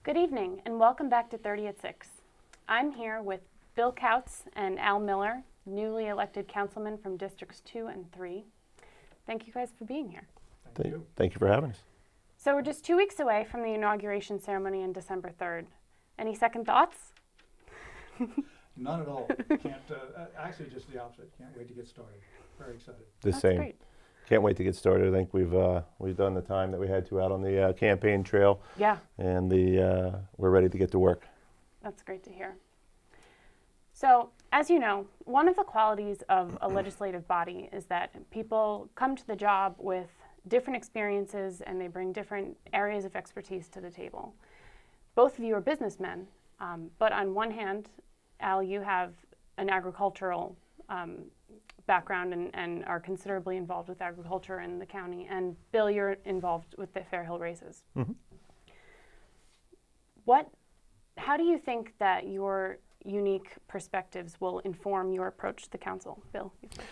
Good evening and welcome back to 30 at 6. I'm here with Bill Coutz and Al Miller, newly elected councilmen from Districts 2 and 3. Thank you guys for being here. Thank you for having us. So we're just 2 weeks away from the inauguration ceremony on December 3rd. Any second thoughts? None at all. Actually, just the opposite. Can't wait to get started. Very excited. That's great. Can't wait to get started. I think we've done the time that we had to out on the campaign trail. Yeah. And we're ready to get to work. That's great to hear. So, as you know, one of the qualities of a legislative body is that people come to the job with different experiences and they bring different areas of expertise to the table. Both of you are businessmen, but on one hand, Al, you have an agricultural background and are considerably involved with agriculture in the county, and Bill, you're involved with the Fair Hill races. Mm-hmm. How do you think that your unique perspectives will inform your approach to the council? Bill, you first.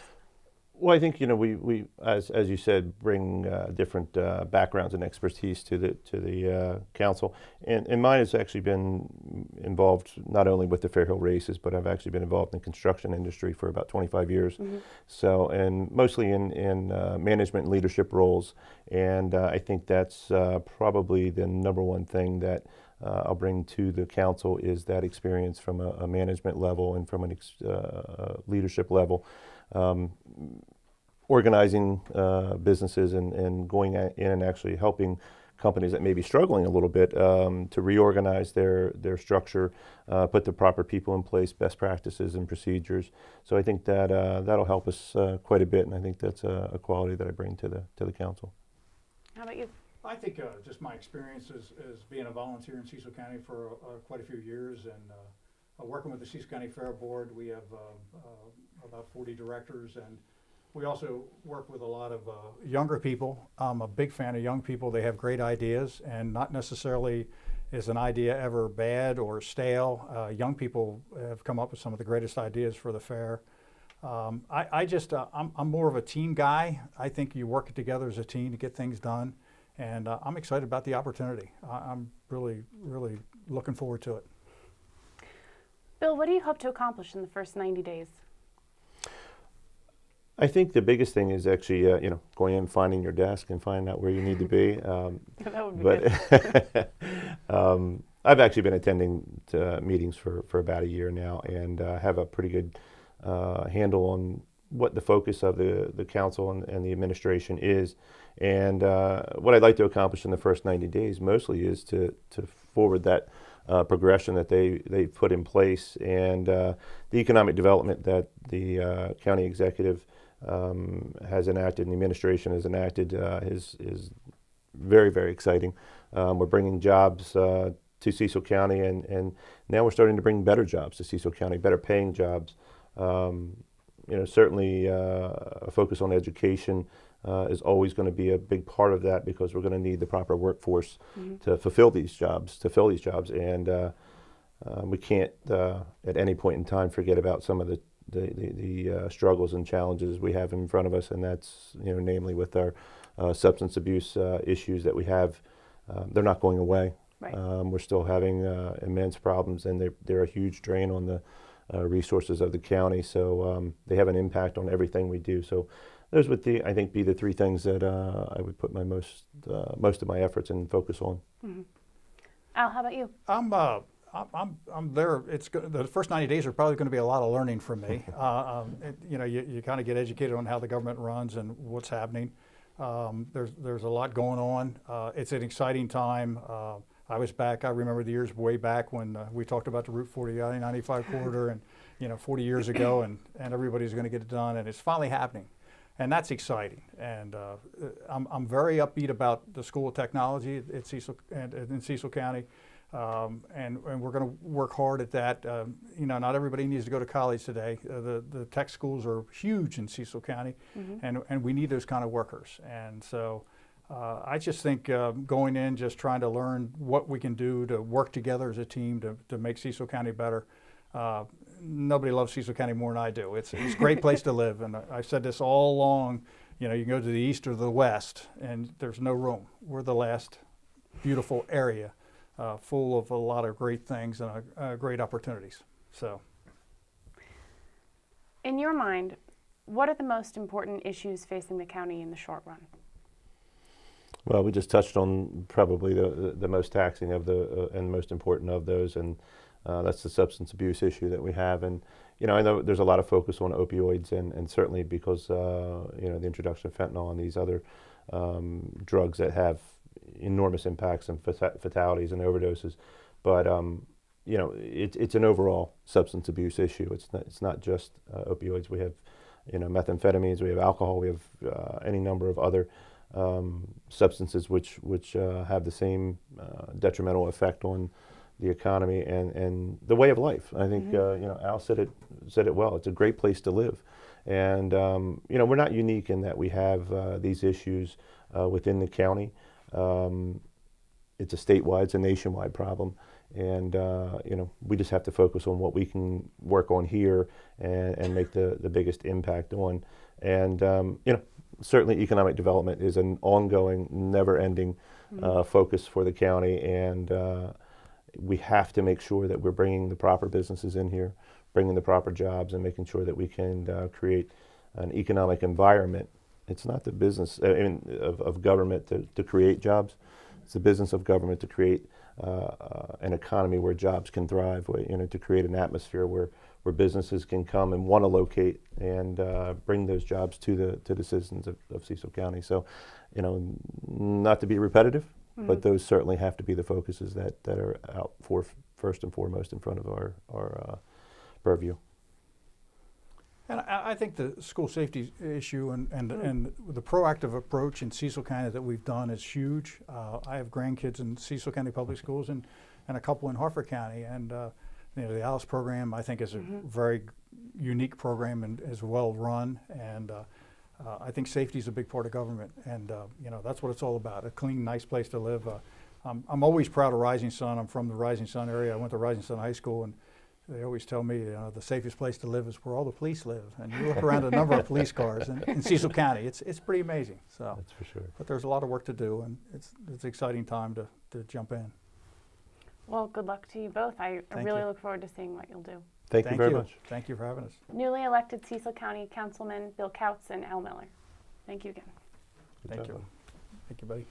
Well, I think we as you said, bring different backgrounds and expertise to the council, and mine has actually been involved not only with the Fair Hill races, but I've actually been involved in the construction industry for about 25 years. Mm-hmm. So, and mostly in management and leadership roles, and I think that's probably the number one thing that I'll bring to the council is that experience from a management level and from a leadership level. Organizing businesses and going in and actually helping companies that may be struggling a little bit to reorganize their structure, put the proper people in place, best practices and procedures. So I think that that'll help us quite a bit, and I think that's a quality that I bring to the council. How about you? I think just my experience as being a volunteer in Cecil County for quite a few years, and working with the Cecil County Fair Board. We have about 40 directors, and we also work with a lot of younger people. I'm a big fan of young people. They have great ideas, and not necessarily is an idea ever bad or stale. Young people have come up with some of the greatest ideas for the fair. I'm more of a team guy. I think you work together as a team to get things done, and I'm excited about the opportunity. I'm really, really looking forward to it. Bill, what do you hope to accomplish in the first 90 days? I think the biggest thing is actually, going in and finding your desk and finding out where you need to be. That would be good. I've actually been attending meetings for about a year now, and have a pretty good handle on what the focus of the council and the administration is. And what I'd like to accomplish in the first 90 days mostly is to forward that progression that they've put in place, and the economic development that the county executive has enacted and the administration has enacted is very, very exciting. We're bringing jobs to Cecil County, and now we're starting to bring better jobs to Cecil County, better paying jobs. Certainly a focus on education is always going to be a big part of that, because we're going to need the proper workforce to fill these jobs, and we can't at any point in time forget about some of the struggles and challenges we have in front of us, and that's namely with our substance abuse issues that we have. They're not going away. Right. We're still having immense problems, and they're a huge drain on the resources of the county. So they have an impact on everything we do. So those would, I think, be the three things that I would put my most of my efforts and focus on. Mm-hmm. Al, how about you? I'm there. The first 90 days are probably going to be a lot of learning for me. You kind of get educated on how the government runs and what's happening. There's a lot going on. It's an exciting time. I remember the years way back when we talked about the Route 40 I-95 corridor, and 40 years ago, and everybody's going to get it done, and it's finally happening. And that's exciting, and I'm very upbeat about the School of Technology at Cecil and in Cecil County, and we're going to work hard at that. Not everybody needs to go to college today. The tech schools are huge in Cecil County, and we need those kind of workers. And so I just think going in, just trying to learn what we can do to work together as a team to make Cecil County better. Nobody loves Cecil County more than I do. It's a great place to live, and I've said this all along. You can go to the east or the west, and there's no room. We're the last beautiful area full of a lot of great things and great opportunities. So, In your mind, what are the most important issues facing the county in the short run? Well, we just touched on probably the most taxing of the and most important of those, and that's the substance abuse issue that we have. And I know there's a lot of focus on opioids, and certainly because the introduction of fentanyl and these other drugs that have enormous impacts and fatalities and overdoses. But it's an overall substance abuse issue. It's not just opioids. We have methamphetamines, we have alcohol, we have any number of other substances which have the same detrimental effect on the economy and the way of life. I think Al said it well. It's a great place to live, and we're not unique in that we have these issues within the county. It's a statewide, it's a nationwide problem, and we just have to focus on what we can work on here and make the biggest impact on. And certainly economic development is an ongoing, never-ending focus for the county, and we have to make sure that we're bringing the proper businesses in here, bringing the proper jobs, and making sure that we can create an economic environment. It's not the business of government to create jobs. It's the business of government to create an economy where jobs can thrive, to create an atmosphere where businesses can come and want to locate and bring those jobs to the citizens of Cecil County. So, not to be repetitive, but those certainly have to be the focuses that are out for first and foremost in front of our purview. And I think the school safety issue and the proactive approach in Cecil County that we've done is huge. I have grandkids in Cecil County Public Schools and a couple in Harford County, and the ALICE program I think is a very unique program and is well run, and I think safety is a big part of government, and that's what it's all about, a clean, nice place to live. I'm always proud of Rising Sun. I'm from the Rising Sun area. I went to Rising Sun High School, and they always tell me the safest place to live is where all the police live. And you look around a number of police cars in Cecil County, it's pretty amazing. So That's for sure. But there's a lot of work to do, and it's an exciting time to jump in. Well, good luck to you both. I Thank really you. look forward to seeing what you'll do. Thank you very much. Thank you for having us. Newly elected Cecil County Councilman Bill Coutz and Al Miller. Thank you again. Good Thank job, you. buddy. Thank you, buddy.